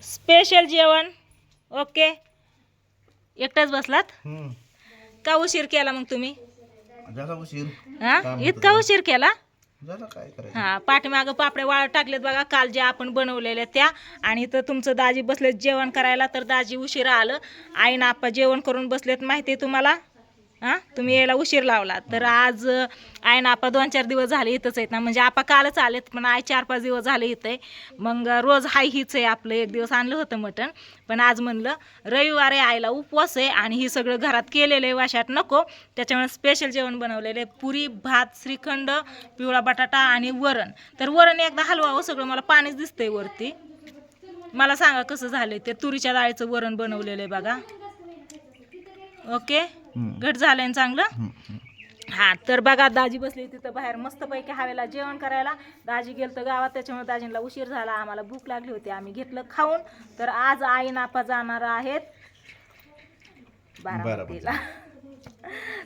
Special जेवण. Okay, एकटाच बसलात का? उशीर केला मग तुम्ही? झाला उशीर. हा, इतका उशीर केला? झालं काय करायचं. हा, पाठीमागं पापड्या वाळत टाकलेत बघा, काल जे आपण बनवलेल्या त्या. आणि इथं तुमचं दाजी बसलेत जेवण करायला, तर दाजी उशिरा आलं. आई ना आप्पा जेवण करून बसलेत, माहिती आहे तुम्हाला. हां, तुम्ही यायला उशीर लावला. तर आज आई ना आप्पा 2-4 दिवस झाले इथंच आहेत ना, म्हणजे आप्पा कालच आलेत, पण आई 4-5 दिवस झाले इथं आहे. मग रोज हाय हीच आहे आपलं. एक दिवस आणलं होतं मटण, पण आज म्हणलं रविवार आहे, आईला उपवास आहे आणि ही सगळं घरात केलेलं आहे, वाशात नको. त्याच्यामुळे स्पेशल जेवण बनवलेलं आहे. पुरी, भात, श्रीखंड, पिवळा बटाटा आणि वरण. तर वरण एकदा हलवावं, सगळं मला पाणीच दिसतंय वरती. मला सांगा कसं झालंय ते. तुरीच्या डाळीचं वरण बनवलेलं आहे बघा. ओके, घट झालंय ना चांगलं. हा, तर बघा दाजी बसली तिथं बाहेर मस्तपैकी हवेला जेवण करायला. दाजी गेलं तर गावात, त्याच्यामुळे दाजींना उशीर झाला. आम्हाला भूक लागली होती, आम्ही घेतलं खाऊन. तर आज आई नापा जाणार आहेत बारामतीला.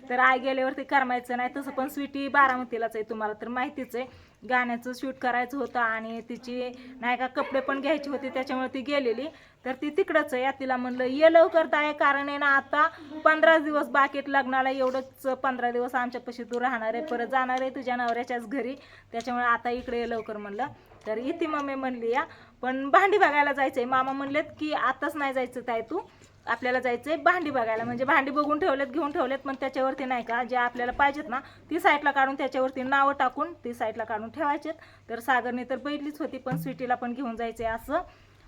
तर आई गेल्यावरती करमायचं नाही तसं, पण स्वीटी बारामतीलाच आहे, तुम्हाला तर माहितीच आहे. गाण्याचं शूट करायचं होतं आणि तिची नाही का कपडे पण घ्यायचे होते, त्याच्यामुळे ती गेलेली. तर ती तिकडंच आहे. तिला म्हणलं ये लवकर आहे, कारण आहे ना आता 15 दिवस बाकीत लग्नाला. एवढंच 15 दिवस आमच्यापाशी तू राहणार आहे, परत जाणार आहे तुझ्या नवऱ्याच्याच घरी. त्याच्यामुळे आता इकडे ये लवकर म्हणलं. तर इथे मम्मी म्हणली या, पण भांडी बघायला जायचं आहे. मामा म्हणलेत की आताच नाही जायचं ताई, तू आपल्याला जायचं आहे भांडी बघायला. म्हणजे भांडी बघून ठेवलेत, घेऊन ठेवलेत, पण त्याच्यावरती नाही का जे आपल्याला पाहिजेत ना ती साईडला काढून त्याच्यावरती नावं टाकून ती साईडला काढून ठेवायचेत. तर सागरने तर बैठलीच होती, पण स्वीटीला पण घेऊन जायचं आहे असं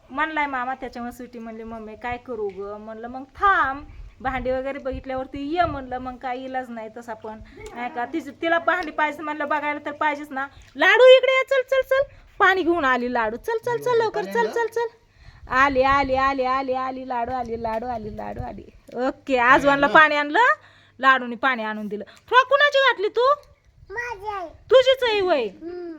म्हणलाय मामा. त्याच्यामुळे स्वीटी म्हणली मम्मी काय करू ग. म्हणलं मग थांब, भांडी वगैरे बघितल्यावरती ये म्हणलं. मग काय इलाज नाही तसा, पण नाही का तिला भांडी पाहिजे म्हणलं, बघायला तर पाहिजेच ना. लाडू इकडे चल चल चल, पाणी घेऊन आली लाडू. चल चल चल लवकर, चल चल चल. आली आली आली आली आली लाडू आली, लाडू आली, लाडू आली. ओके, आजवानला पाणी आणलं, लाडूनी पाणी आणून दिलं. फ्रॉक कुणाची घातली तू? तुझीच आहे वय?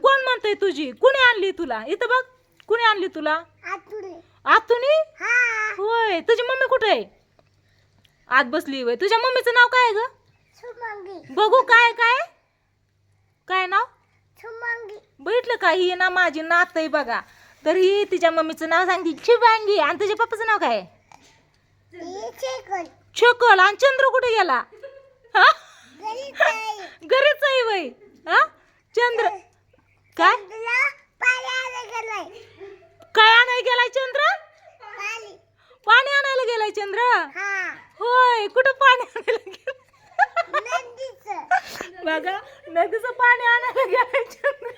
कोण म्हणतंय तुझी? कुणी आणली तुला? इथं बघ, कुणी आणली तुला? आतुनी. होय, तुझी मम्मी कुठे आहे? आत बसली वय. तुझ्या मम्मीचं नाव काय ग? बघू काय काय काय नाव बघितलं का? ही ना माझी नात आहे बघा. तर ही तिच्या मम्मीचं नाव सांगते शुभांगी. आणि तुझ्या पप्पाचं नाव काय? छकल. आणि चंद्र कुठे गेला? घरीच आहे वय. हा, चंद्र काय काय आणायला गेलाय चंद्र? पाणी आणायला गेलाय चंद्र? होय, कुठं पाणी आणायला गेलं? बघा, नदीचं पाणी आणायला गेलाय चंद्र.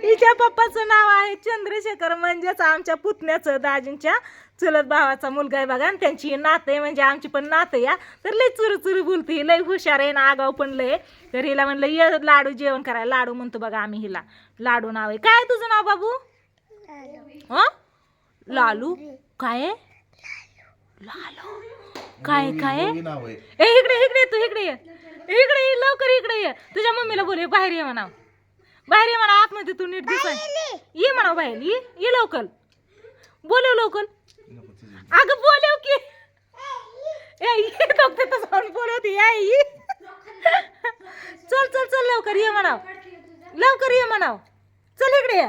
हिच्या पप्पाचं नाव आहे चंद्रशेखर, म्हणजेच आमच्या पुतण्याचं, दाजींच्या चुलत भावाचा मुलगा आहे बघा. आणि त्यांची नात आहे, म्हणजे आमची पण नात या. तर लय चुरू चुरू बोलते ही, लय हुशार आहे ना, आगाव पण लय. तर हिला म्हणलं ये लाडू जेवण करायला. लाडू म्हणतो बघा आम्ही हिला. लाडू नाव आहे. काय तुझं नाव बाबू? हा, लालू. काय लालू काय काय? ए इकडे इकडे तू, इकडे ये, इकडे ये लवकर, इकडे ये. तुझ्या मम्मीला बोल बाहेर ये म्हणा, बाहेर ये म्हणा. आतमध्ये तू नीट दिसाय ये म्हणा, बाहेर ये लवकर. बोलव लवकर. अगं बोलव की. बोलवते. चल चल चल लवकर ये म्हणाव, लवकर ये म्हणाव. चल इकडे ये.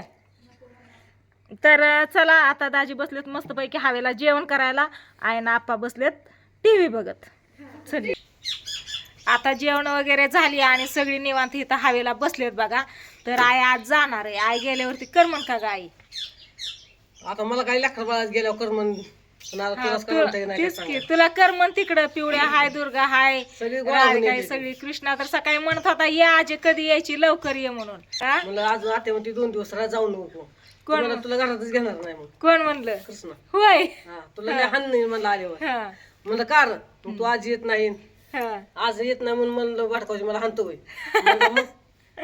तर चला, आता दाजी बसलेत मस्तपैकी हवेला जेवण करायला. आई ना आप्पा बसलेत टीव्ही बघत. चल, आता जेवण वगैरे झाली आणि सगळी निवांत इथं हवेला बसलेत बघा. तर आई आज जाणार आहे. आई गेल्यावरती करमन का ग आई? आता मला काही लेकर बाळात गेल्यावर करमन. तुला करमन तिकडं. पिवळ्या हाय, दुर्गा हाय, काय सगळी. कृष्णा तर सकाळी म्हणत होता ये आजे, कधी यायची, लवकर ये म्हणून. मला आज आते म्हणते 2 दिवस जाऊ नको. कोण तुला घरातच घेणार नाही मग. कोण म्हणलं? कृष्ण. होय, तुला हान नाही म्हणलं आल्यावर. म्हणलं कार तू आज येत नाही, आज येत नाही म्हणून म्हणलं वाटकावची मला हानतो होय. मग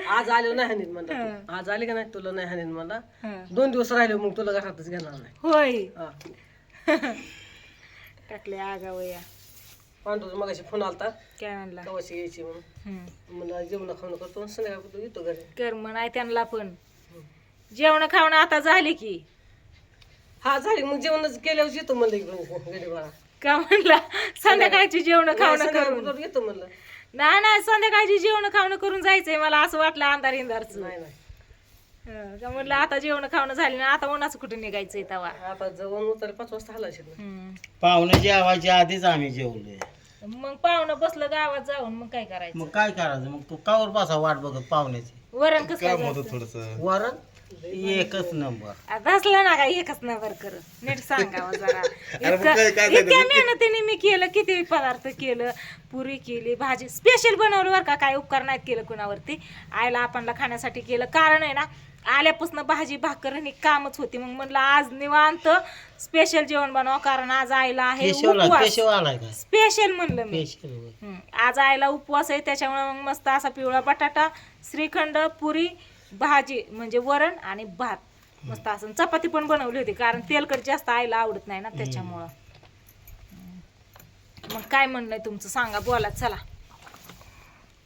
आज आलो नाही हानीन म्हणलं. आज आले का नाही तुला नाही हानीन म्हणला. 2 दिवस राहिले मग तुला घरातच घेणार नाही. होय. टाकले आगावया. पांडू मगाशी फोन आलता, काय म्हणला? कवाशी यायची म्हणून. मला जेवण खावणं करतो, संध्याकाळी येतो घरी. कर म्हण आहे त्यांना पण. जेवण खावणं आता झाली की. हा झाली, मग जेवणच केल्यावर येतो म्हणलं घरी बाळा. का म्हणला? संध्याकाळची जेवण खावणं करून येतो म्हणलं. नाही नाही, संध्याकाळची जेवण खावणं करून जायचंय मला, असं वाटलं अंधार इंधारच. नाही नाही, का म्हणलं आता जेवण खावणं झाली ना, आता उन्हाचं कुठे निघायचंय तवा. आता जवळ उतर 5 वाजता हलायचे ना. पाहुणे जेवायच्या आधीच आम्ही जेवलोय. मग पाहुणं बसलं गावात जाऊन मग काय करायचं. मग काय करायचं, मग तू कावर बसा वाट बघत पाहुण्याची. वरण कसं काय जातं? थोडस वरण एकच नंबर. आता असलं ना काय एकच नंबर कर, नीट सांगावं जरा. मग काय इतक्या मेहनतीने मी केलं, किती पदार्थ केलं, पुरी केली, भाजी स्पेशल बनवलं बरं का, काय उपकार नाहीत केलं कुणावरती. आईला आपणला खाण्यासाठी केलं. कारण आहे ना, आल्यापासून भाजी भाकर आणि कामच होती. मग म्हणलं आज निवांत स्पेशल जेवण बनवा, कारण आज आईला आहे उपवास. केशव आलाय काय? स्पेशल म्हणलं मी. स्पेशल. आज आईला उपवास आहे, त्याच्यामुळे मग मस्त असा पिवळा बटाटा, श्रीखंड, पुरी, भाजी म्हणजे वरण आणि भात मस्त असं. चपाती पण बनवली होती, कारण तेलकट जास्त आईला आवडत नाही ना, त्याच्यामुळं. मग काय म्हणणं तुमचं सांगा, बोला चला.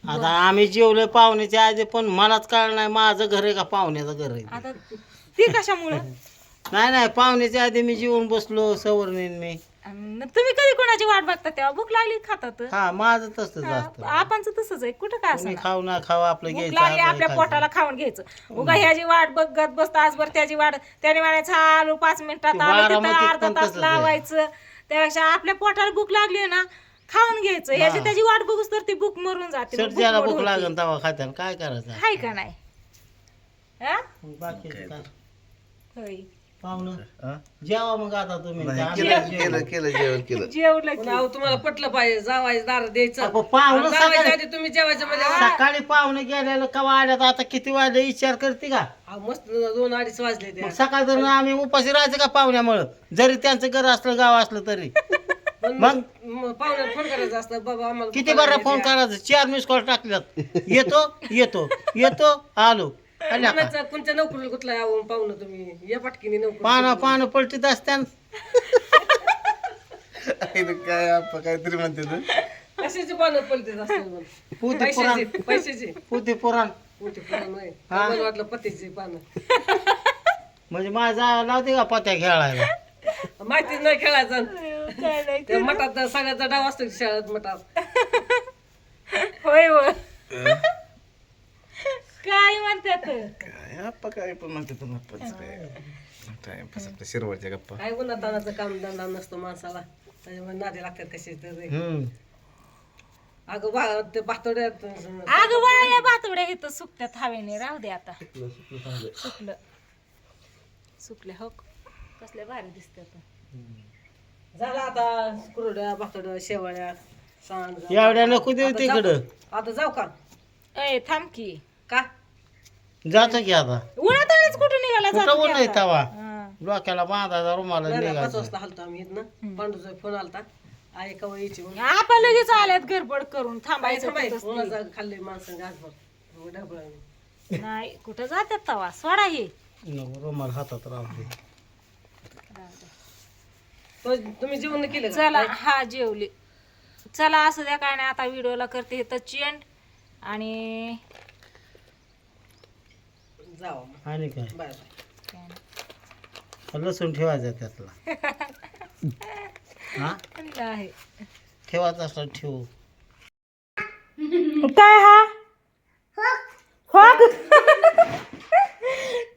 आता आम्ही जेवलोय पाहुण्याच्या आधी, पण मलाच कळलं नाही माझं घर आहे का पाहुण्याचं घर आहे. आता ती कशामुळं? नाही पाहुण्याच्या आधी मी जेवून बसलो सवर्णीन मी. तुम्ही कधी कोणाची वाट बघता, तेव्हा भूक लागली खातात. हा माझं तसंच असतं. आपणच तसंच आहे, कुठं काय असं. खाऊ ना खाऊ आपलं भूक घ्यायचं लागली आपलं आपल्या खायचं. पोटाला खाऊन घ्यायचं. उगा ह्याची वाट बघत बसता आजभर, त्याची वाट त्याने म्हणायचं आलो 5 मिनिटात आलो, तिथं बारामतीत अर्धा पण तास तसंच आहे. लावायचं. त्यापेक्षा आपल्या पोटाला भूक लागली ना, खाऊन घ्यायचं. ह्याची त्याची वाट बघूस तर ती भूक मरून जाते. मग सर्जाला भूक भूक मोड लागेल होते. तेव्हा खात्यान काय करायचं. हाय का नाही? हा? मग बाकी काय? होय. पाहुणं जेवा मग आता तुम्ही. केलं जेवण केलं. जेवलं पण की. अहो तुम्हाला पटलं पाहिजे, जावायचं दार द्यायचं. अहो, पाहुणं आणि जावायच्या सकाळी- आधी तुम्ही जेवायचं म्हणजे सकाळी पाहुणे गेलेलं कवा आल्यात, आता किती वाजले विचार करते का. अहो, मस्त 2-2:30 वाजले ते. मग सकाळ जर आम्ही उपाशी राहायचं का पाहुण्यामुळं, जरी त्यांचं घर असलं गाव असलं तरी. पण मग? पाहुण्याला फोन करायचा असतं, बाबा आम्हाला किती बरं फोन करायचं, 4 मिस कॉल टाकल्यात. येतो आलो. आल्या का? कोणाचं- कोणत्या नोकरीला कुठला यावं पाहुणं तुम्ही या पटकीने नोकरी. पानं पलटीत असत्यान. काय आपण काहीतरी म्हणते तू. कशाची पानं पलटीत असतात मग? पुती पुराण पैशाची पुती पुराण मोठी पानं नाही. हा. मला वाटलं पत्तीची पानं. म्हणजे माझा लावते का पत्या खेळायला. माहितीच नाही खेळायचं. काय नाही. त्या मठात सगळ्याचा डाव असतो की शाळेत मठात. होय होय. काय म्हणतात? काय आपण काय पण म्हणते तू टाइमपास आपल्या शिरवळच्या गप्पा. काय उन्हातानाचं काम धंदा नसतो माणसाला, त्याच्यामुळे नादी लागतात कशी तरी. अगं ते पातोड्यात अगं वाळ्या भातवड्या इथं सुकत्यात हवेने, राहू दे आता. सुकले हो, कसल्या भारी दिसतात. झाला आता कुरड्या भातोड्या शेवाळ्या सांग. एवढ्या नको देऊ तिकडं. आता जाऊ का? ए थांब की. का जातो की आता. उन्हातानेच कुठं निघाला कुठं जातो ऊन की आहे आता? तवा. हा. डोक्याला बांधायचा रुमाला नाही, 5 निघायचं. वाजता हलतो आम्ही इथनं. पांडूचा फोन आलता, आई कवा यायची म्हणून. आपण लगेच आल्यात गडबड करून, बाई, थांबायचं थांबाय. तिथंच ते. उन्हाचं खाल्लंय माणसं घासभर ढबळाने. नाही कुठं जातात तवा, सोडा हे. नको, रुमाल हातात राहते. तुम्ही जेवण केलं का? चला हा जेवली. चला असं द्या, काय नाही आता व्हिडिओला करते हे तर चेंड. आणि जावा मग. आणि काय बाय बाय. काय नाही. लसूण ठेवायचा त्यातला. हा नाही. ठेवायचा असला ठेवू. काय हा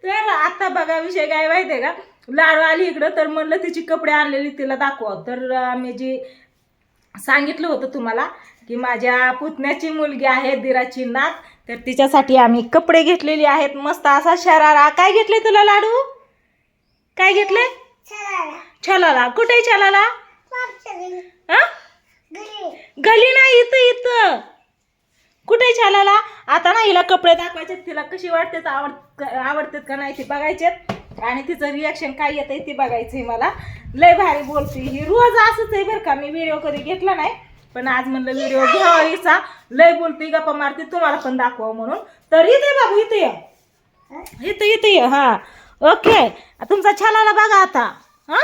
तर आता बघा विषय काय माहितीये का, लाडू आली इकडं तर म्हणलं तिची कपडे आणलेली तिला दाखवा. तर मी जी सांगितलं होतं तुम्हाला की माझ्या पुतण्याची मुलगी आहे, दिराची नात, तर तिच्यासाठी आम्ही कपडे घेतलेले आहेत. मस्त असा शरारा. काय घेतले तुला लाडू? काय घेतले? छलाला. कुठे छलाला? गली नाही, इथं इथं. कुठे छालाला? आता ना हिला कपडे दाखवायचे, तिला कशी वाटतात, आवडतात का नाही ते बघायचे, आणि तिचं रिॲक्शन काय येतंय ते बघायचंय मला. लय भारी बोलते ही, रोज असंच आहे बरं का. मी व्हिडिओ कधी घेतला नाही, पण आज म्हणलं व्हिडिओ घ्यावा हिचा. लय बोलते, गप्पा मारते, तुम्हाला पण दाखवा म्हणून. तर इथे बाबू, इथे ये, इथे ये. हा ओके. तुमचा छलाला बघा आता. हा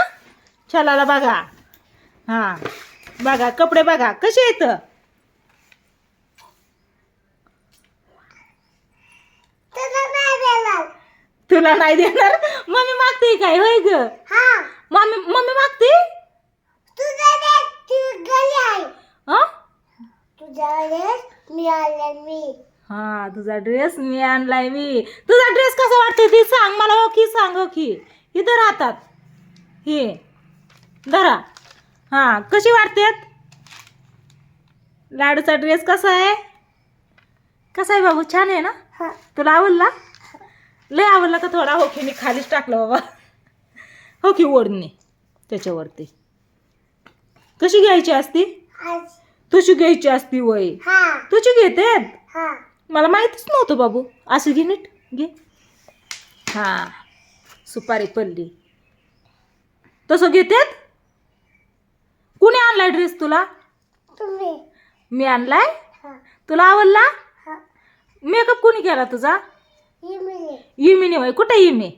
छलाला बघा. हा बघा कपडे बघा कसे आहेत. तुला नाही देणार? मम्मी मागते काय? होय ग मम्मी मागते. हा तुझा ड्रेस मी आणलाय मी. तुझा ड्रेस कसा वाटतोय ती सांग मला. हो की सांग. हो की इथं राहतात हे धरा. हा कशी वाटतेत लाडूचा ड्रेस? कसा आहे? कसा आहे बाबू? छान आहे ना? तुला आवडला? लय आवडला का थोडा? हो की मी खालीच टाकलं बाबा. हो की ओढणी त्याच्यावरती. कशी घ्यायची असती? तुझी घ्यायची असती वय. तुझी घेतेत? मला माहितीच नव्हतं बाबू. असं घे नीट घे. हा सुपारी पडली. तसं घेतेत? कुणी आणलाय ड्रेस तुला? मी आणलाय. तुला आवडला? मेकअप कोणी केला तुझा? इमिने वय. कुठे इमे?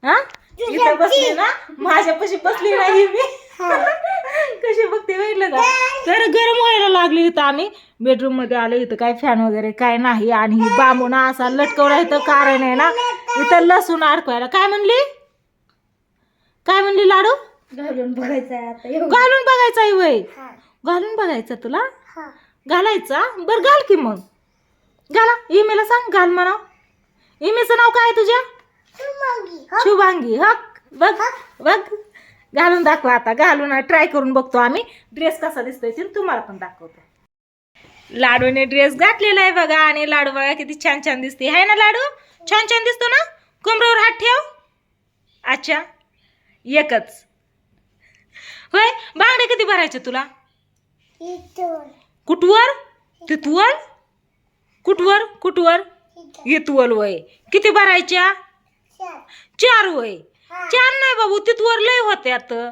हा इथं बसली ना माझ्यापाशी बसली ना इमे. कशी बघते बघितलं का? तर गरम व्हायला लागली. इथं आम्ही बेडरूम मध्ये आलो. इथं काय फॅन वगैरे काय नाही. आणि ही बांबून असा लटकवला. इथं कारण आहे ना इथं लसूण अडकवायला. काय म्हणली? काय म्हणली लाडू? घालून बघायचा आहे वय. घालून बघायचा तुला? घालायचा? बरं घाल की मग. घाला. इमेला सांग घाल म्हणा. इमेचं नाव काय आहे तुझ्या? शुभांगी. हक बघ बघ घालून दाखवा आता. घालून ट्राय करून बघतो आम्ही ड्रेस कसा दिसतोय ते तुम्हाला पण दाखवतो. लाडूने ड्रेस घातलेला आहे बघा. आणि लाडू बघा किती छान छान दिसते आहे ना लाडू? छान छान दिसतो ना? कमरेवर हात ठेव. अच्छा एकच होय. बांगड्या किती भरायचे तुला? कुठवर? तिथवर? कुठवर? कुठवर? इथवर वय. किती भरायच्या? 4 वय. 4 नाही बाबू तिथवर लय होते आता.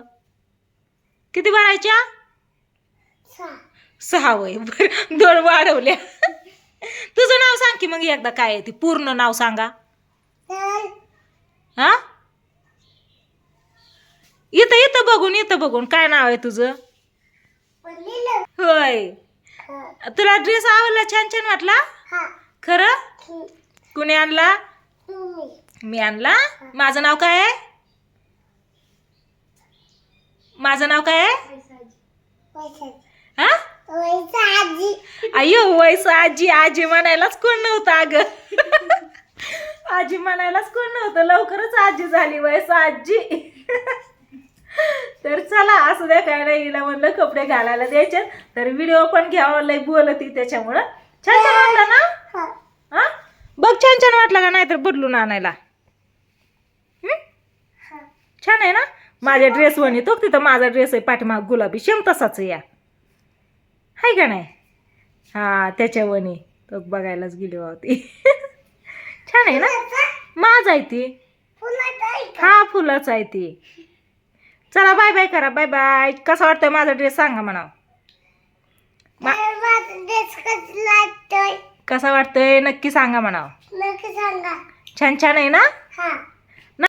किती भरायच्या? 6 वय. 2 वाढवल्या. तुझं नाव सांग की मग एकदा. काय आहे ती पूर्ण नाव सांगा. हा इथं इथं बघून काय नाव आहे तुझं? होय. तुला ड्रेस आवडला? छान छान वाटला? खरं? कुणी आणला? मी आणला. माझं नाव काय आहे? माझं नाव काय आहे? हा अय्यो वैसा आजी. आजी म्हणायलाच कोण नव्हतं अगं. आजी म्हणायलाच कोण नव्हतं. लवकरच आजी झाली वैसा आजी. तर चला असं द्या काय नाही. हिला म्हणलं कपडे घालायला द्यायचे तर व्हिडिओ पण घ्यावं. लय बोलती त्याच्यामुळं. छान छान वाटलं ना? हा बघ छान छान वाटलं का? नाही तर बदलून आणायला. छान आहे ना? माझ्या ड्रेस वणी तो तिथं माझा ड्रेस आहे पाठीमाग गुलाबी सेम तसाच या हाय का नाही? हा त्याच्या वणी तो बघायलाच गेली होती. छान आहे ना? माझा आहे ती. हा फुलाच आहे ती. चला बाय बाय करा. Bye bye. कसा वाटतोय माझा ड्रेस सांगा म्हणा. कसा वाटतोय नक्की सांगा म्हणा. छान छान आहे ना?